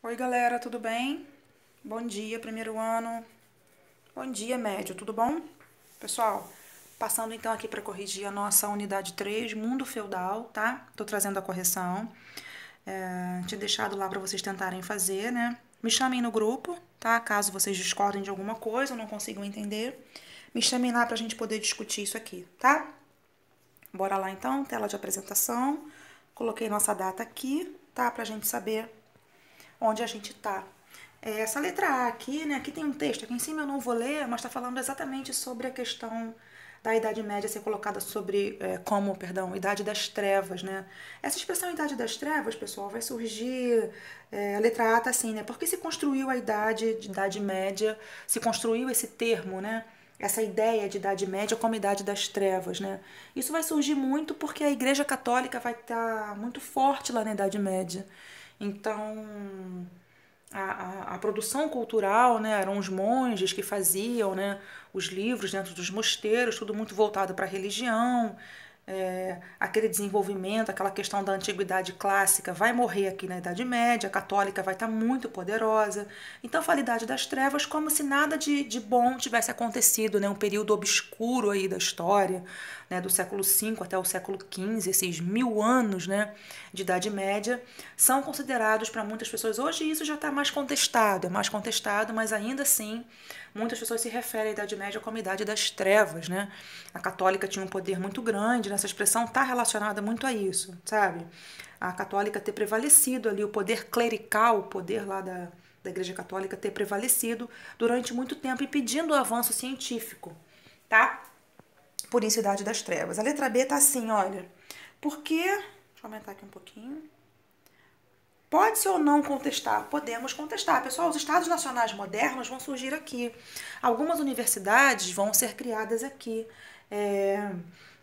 Oi, galera, tudo bem? Bom dia, primeiro ano. Bom dia, médio, tudo bom? Pessoal, passando então aqui para corrigir a nossa unidade 3, Mundo Feudal, tá? Tô trazendo a correção. Tinha deixado lá para vocês tentarem fazer, né? Me chamem no grupo, tá? Caso vocês discordem de alguma coisa ou não consigam entender, me chamem lá pra gente poder discutir isso aqui, tá? Bora lá então, tela de apresentação. Coloquei nossa data aqui, tá? Pra gente saber onde a gente tá. Essa letra A aqui, né? Aqui tem um texto, aqui em cima eu não vou ler, mas está falando exatamente sobre a questão da Idade Média ser colocada como Idade das Trevas, né? Essa expressão Idade das Trevas, pessoal, vai surgir, a letra A tá assim, né? Porque se construiu a Idade Média, se construiu esse termo, né? Essa ideia de Idade Média como Idade das Trevas, né? Isso vai surgir muito porque a Igreja Católica vai estar muito forte lá na Idade Média. Então, a produção cultural, né, eram os monges que faziam, né, os livros dentro dos mosteiros, tudo muito voltado para a religião. Aquele desenvolvimento, aquela questão da antiguidade clássica vai morrer aqui na Idade Média, a católica vai estar muito poderosa. Então, fala Idade das Trevas como se nada de bom tivesse acontecido, né, um período obscuro aí da história, né, do século V até o século XV, esses 1000 anos, né, de Idade Média, são considerados para muitas pessoas. Hoje isso já está mais contestado, é mais contestado, mas ainda assim muitas pessoas se referem à Idade Média como Idade das Trevas, né? A católica tinha um poder muito grande, essa expressão está relacionada muito a isso, sabe? A católica ter prevalecido ali, o poder clerical, o poder lá da Igreja Católica ter prevalecido durante muito tempo, impedindo o avanço científico, tá? Por isso, Idade das Trevas. A letra B tá assim, olha. Porque, deixa eu aumentar aqui um pouquinho. Pode-se ou não contestar? Podemos contestar. Pessoal, os estados nacionais modernos vão surgir aqui. Algumas universidades vão ser criadas aqui.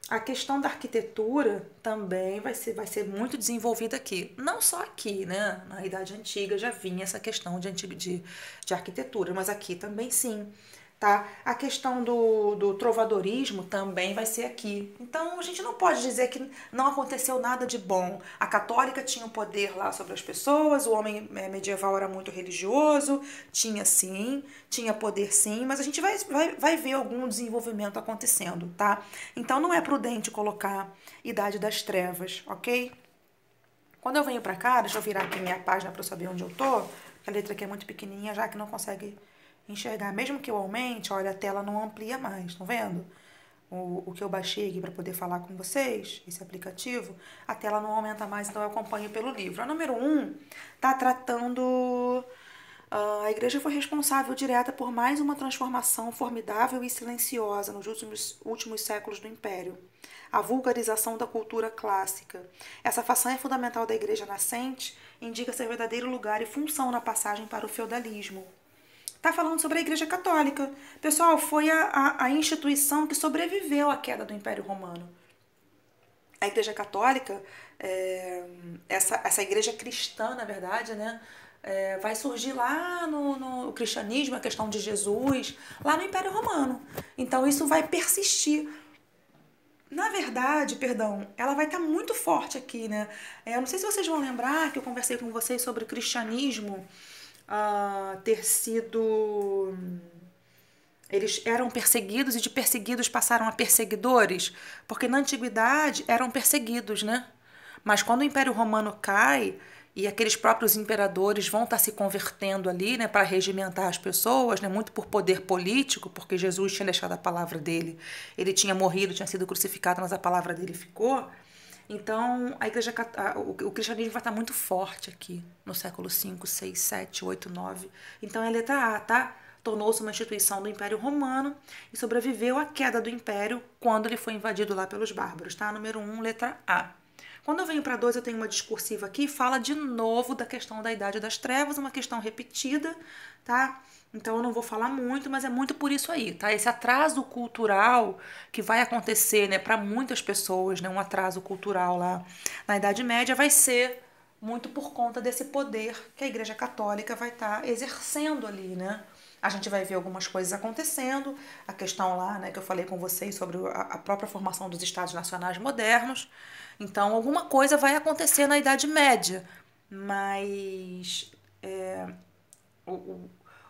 A questão da arquitetura também vai ser muito desenvolvida aqui. Não só aqui, né? Na Idade Antiga já vinha essa questão de arquitetura, mas aqui também sim. Tá? A questão do trovadorismo também vai ser aqui. Então a gente não pode dizer que não aconteceu nada de bom. A católica tinha o poder lá sobre as pessoas, o homem medieval era muito religioso, tinha sim, tinha poder sim, mas a gente vai ver algum desenvolvimento acontecendo, tá? Então não é prudente colocar Idade das Trevas, ok? Quando eu venho pra cá, deixa eu virar aqui minha página pra eu saber onde eu tô, a letra aqui é muito pequenininha, já que não consegue enxergar. Mesmo que eu aumente, olha, a tela não amplia mais, estão vendo? O que eu baixei aqui para poder falar com vocês, esse aplicativo, a tela não aumenta mais, então eu acompanho pelo livro. A número 1 está tratando. A igreja foi responsável direta por mais uma transformação formidável e silenciosa nos últimos séculos do Império. A vulgarização da cultura clássica. Essa façanha fundamental da igreja nascente indica seu verdadeiro lugar e função na passagem para o feudalismo. Está falando sobre a Igreja Católica. Pessoal, foi a instituição que sobreviveu à queda do Império Romano. A Igreja Católica, essa igreja cristã, na verdade, né? Vai surgir lá no cristianismo, a questão de Jesus, lá no Império Romano. Então isso vai persistir. Na verdade, perdão, ela vai estar muito forte aqui, né? Eu não sei se vocês vão lembrar que eu conversei com vocês sobre o cristianismo ter sido. Eles eram perseguidos e de perseguidos passaram a perseguidores, porque na antiguidade eram perseguidos, né? Mas quando o Império Romano cai e aqueles próprios imperadores vão estar se convertendo ali, né, para regimentar as pessoas, né, muito por poder político, porque Jesus tinha deixado a palavra dele, ele tinha morrido, tinha sido crucificado, mas a palavra dele ficou. Então, o cristianismo vai estar muito forte aqui no século V, VI, VII, VIII, IX. Então, é a letra A, tá? Tornou-se uma instituição do Império Romano e sobreviveu à queda do Império quando ele foi invadido lá pelos bárbaros, tá? Número 1, letra A. Quando eu venho para 2, eu tenho uma discursiva aqui, fala de novo da questão da Idade das Trevas, uma questão repetida, tá? Então eu não vou falar muito, mas é muito por isso aí, tá? Esse atraso cultural que vai acontecer, né, para muitas pessoas, né, um atraso cultural lá na Idade Média vai ser muito por conta desse poder que a Igreja Católica vai estar exercendo ali, né? A gente vai ver algumas coisas acontecendo, a questão lá, né, que eu falei com vocês sobre a própria formação dos Estados Nacionais modernos. Então, alguma coisa vai acontecer na Idade Média, mas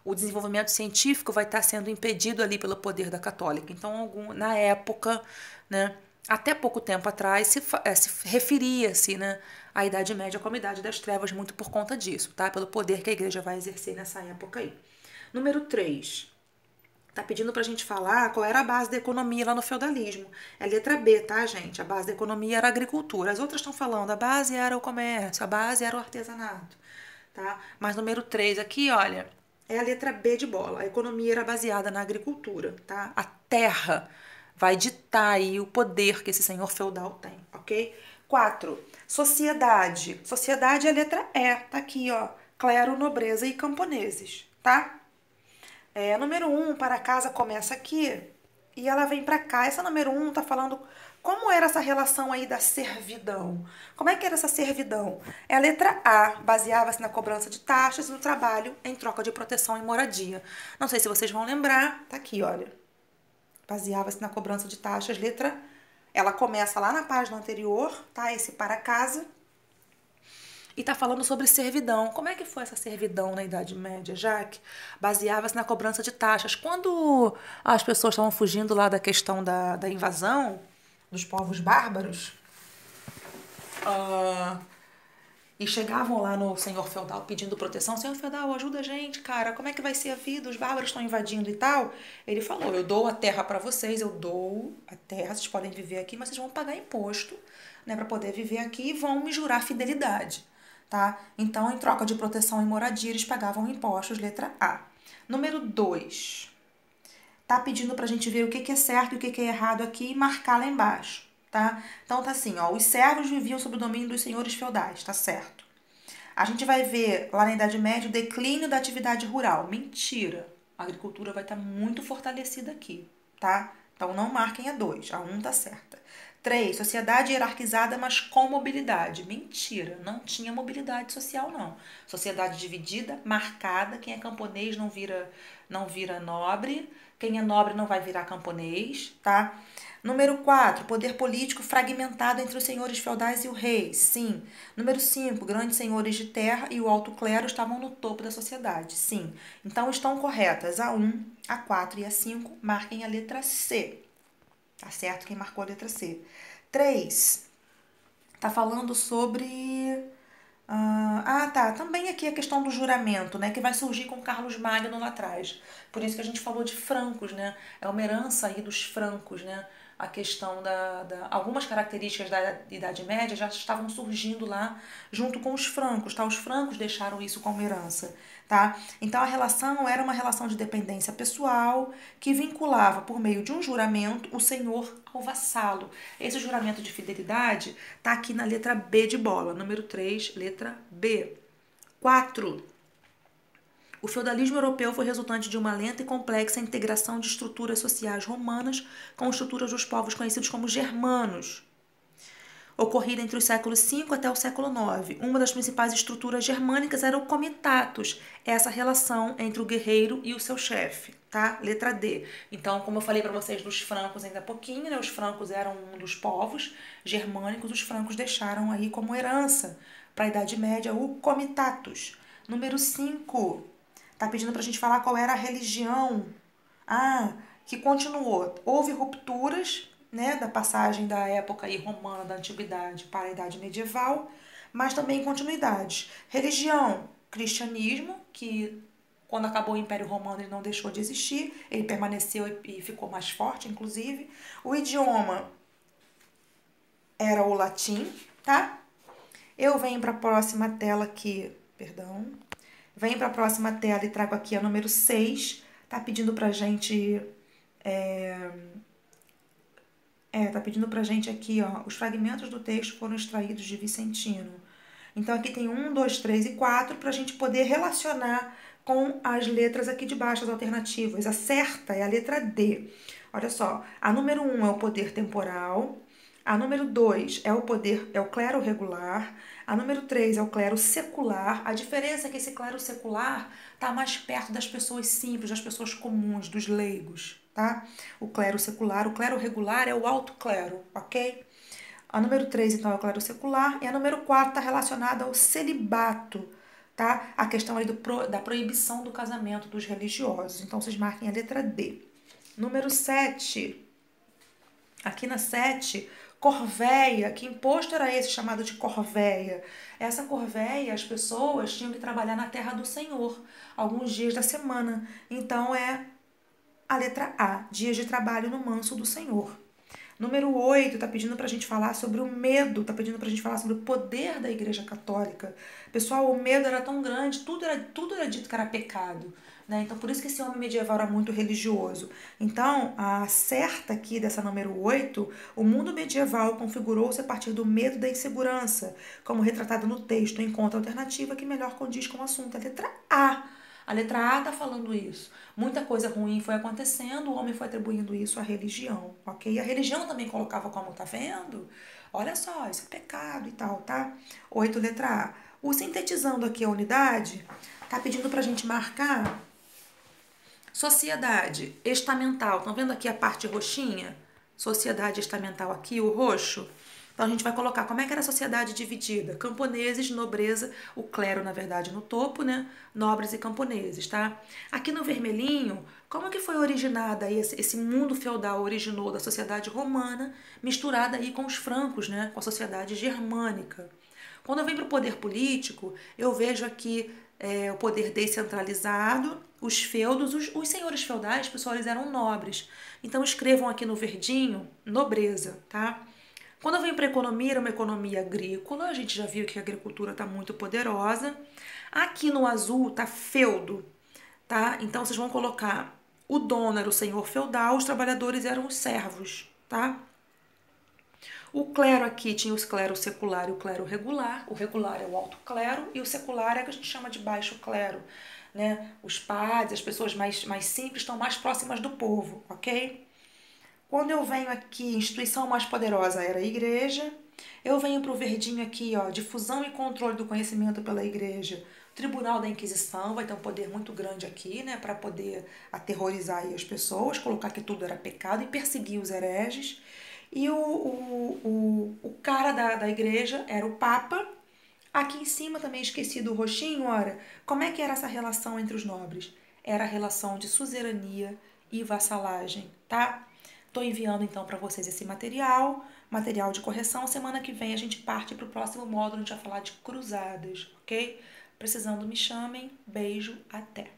o desenvolvimento científico vai estar sendo impedido ali pelo poder da católica. Então, na época, né, até pouco tempo atrás, se referia-se, né, à Idade Média como Idade das Trevas, muito por conta disso, tá? Pelo poder que a igreja vai exercer nessa época aí. Número 3. Tá pedindo pra gente falar qual era a base da economia lá no feudalismo. É letra B, tá, gente? A base da economia era a agricultura. As outras estão falando, a base era o comércio, a base era o artesanato, tá? Mas número 3 aqui, olha, é a letra B de bola. A economia era baseada na agricultura, tá? A terra vai ditar aí o poder que esse senhor feudal tem, ok? 4. Sociedade. Sociedade é a letra E, tá aqui, ó. Clero, nobreza e camponeses, tá? Número 1, para casa começa aqui e ela vem para cá. Essa número 1 tá falando como era essa relação aí da servidão. Como é que era essa servidão? A letra A baseava-se na cobrança de taxas e no trabalho em troca de proteção e moradia. Não sei se vocês vão lembrar, tá aqui, olha. Baseava-se na cobrança de taxas, letra. Ela começa lá na página anterior, tá? Esse para casa. E está falando sobre servidão. Como é que foi essa servidão na Idade Média, Jaque? Baseava-se na cobrança de taxas. Quando as pessoas estavam fugindo lá da questão da invasão dos povos bárbaros, e chegavam lá no senhor feudal pedindo proteção, senhor feudal, ajuda a gente, cara, como é que vai ser a vida? Os bárbaros estão invadindo e tal. Ele falou, eu dou a terra para vocês, eu dou a terra, vocês podem viver aqui, mas vocês vão pagar imposto, né, para poder viver aqui e vão me jurar fidelidade. Tá? Então, em troca de proteção e moradia, eles pagavam impostos, letra A. Número 2. Tá pedindo pra gente ver o que é certo e o que é errado aqui e marcar lá embaixo, tá? Então, tá assim, ó, os servos viviam sob o domínio dos senhores feudais, tá certo? A gente vai ver lá na Idade Média o declínio da atividade rural. Mentira! A agricultura vai estar muito fortalecida aqui, tá? Então, não marquem a 2, a 1 tá certa. 3. Sociedade hierarquizada, mas com mobilidade. Mentira, não tinha mobilidade social, não. Sociedade dividida, marcada. Quem é camponês não vira nobre. Quem é nobre não vai virar camponês, tá? Número 4. Poder político fragmentado entre os senhores feudais e o rei. Sim. Número 5. Grandes senhores de terra e o alto clero estavam no topo da sociedade. Sim. Então, estão corretas a 1, a 4 e a 5. Marquem a letra C. Tá certo? Quem marcou a letra C. 3. Tá falando sobre... tá. Também aqui a questão do juramento, né? Que vai surgir com Carlos Magno lá atrás. Por isso que a gente falou de francos, né? É uma herança aí dos francos, né? A questão algumas características da Idade Média já estavam surgindo lá junto com os francos, tá? Os francos deixaram isso como herança, tá? Então a relação era uma relação de dependência pessoal que vinculava por meio de um juramento o senhor ao vassalo. Esse juramento de fidelidade tá aqui na letra B de bola, número 3, letra B. 4. O feudalismo europeu foi resultante de uma lenta e complexa integração de estruturas sociais romanas com estruturas dos povos conhecidos como germanos, ocorrida entre os séculos V até o século IX. Uma das principais estruturas germânicas era o comitatus, essa relação entre o guerreiro e o seu chefe, tá? Letra D. Então, como eu falei para vocês dos francos ainda há pouquinho, né? Os francos eram um dos povos germânicos, os francos deixaram aí como herança para a Idade Média o comitatus. Número 5. Tá pedindo pra gente falar qual era a religião. Que continuou. Houve rupturas, né, da passagem da época aí romana, da antiguidade para a idade medieval, mas também continuidades. Religião, cristianismo, que quando acabou o Império Romano ele não deixou de existir, ele permaneceu e ficou mais forte, inclusive. O idioma era o latim, tá? Eu venho para a próxima tela aqui, perdão. Venho para a próxima tela e trago aqui a número 6. Tá pedindo pra gente... tá pedindo pra gente aqui, ó. Os fragmentos do texto foram extraídos de Vicentino. Então, aqui tem 1, 2, 3 e 4 pra gente poder relacionar com as letras aqui de baixo, as alternativas. A certa é a letra D. Olha só, a número 1 é o poder temporal. A número 2 é o clero regular. A número 3 é o clero secular. A diferença é que esse clero secular está mais perto das pessoas simples, das pessoas comuns, dos leigos, tá? O clero secular, o clero regular é o alto clero, ok? A número 3, então, é o clero secular. E a número 4 está relacionada ao celibato, tá? A questão aí da proibição do casamento dos religiosos. Então, vocês marquem a letra D. Número 7. Aqui na 7, corvéia. Que imposto era esse chamado de corvéia? Essa corvéia, as pessoas tinham que trabalhar na terra do Senhor, alguns dias da semana. Então, é a letra A, dias de trabalho no manso do Senhor. Número 8, tá pedindo pra gente falar sobre o medo, tá pedindo pra gente falar sobre o poder da Igreja Católica. Pessoal, o medo era tão grande, tudo era dito que era pecado, né? Então, por isso que esse homem medieval era muito religioso. Então, a certa aqui dessa número 8, o mundo medieval configurou-se a partir do medo da insegurança, como retratado no texto. Encontra a alternativa que melhor condiz com o assunto. A letra A. A letra A está falando isso. Muita coisa ruim foi acontecendo, o homem foi atribuindo isso à religião, ok? E a religião também colocava como, tá vendo? Olha só, isso é pecado e tal, tá? 8, letra A. O sintetizando aqui a unidade, tá pedindo pra gente marcar sociedade estamental. Estão vendo aqui a parte roxinha? Sociedade estamental aqui, o roxo. Então, a gente vai colocar como é que era a sociedade dividida. Camponeses, nobreza, o clero, na verdade, no topo, né? Nobres e camponeses, tá? Aqui no vermelhinho, como que foi originada aí esse mundo feudal originou da sociedade romana, misturada aí com os francos, né? Com a sociedade germânica. Quando eu venho para o poder político, eu vejo aqui o poder descentralizado, os feudos, os senhores feudais, pessoal, eles eram nobres. Então, escrevam aqui no verdinho, nobreza, tá? Quando eu venho para a economia, era uma economia agrícola, a gente já viu que a agricultura está muito poderosa. Aqui no azul tá feudo, tá? Então vocês vão colocar o dono era o senhor feudal, os trabalhadores eram os servos, tá? O clero aqui tinha o clero secular e o clero regular. O regular é o alto clero e o secular é o que a gente chama de baixo clero, né? Os padres, as pessoas mais simples estão mais próximas do povo, ok? Quando eu venho aqui, instituição mais poderosa era a igreja. Eu venho para o verdinho aqui, ó, difusão e controle do conhecimento pela igreja. O Tribunal da Inquisição vai ter um poder muito grande aqui, né, para poder aterrorizar aí as pessoas, colocar que tudo era pecado e perseguir os hereges. E o cara da igreja era o Papa. Aqui em cima também esqueci do roxinho, ora, como é que era essa relação entre os nobres? Era a relação de suzerania e vassalagem, tá? Estou enviando então para vocês esse material de correção. Semana que vem a gente parte para o próximo módulo, a gente vai falar de cruzadas, ok? Precisando, me chamem. Beijo, até!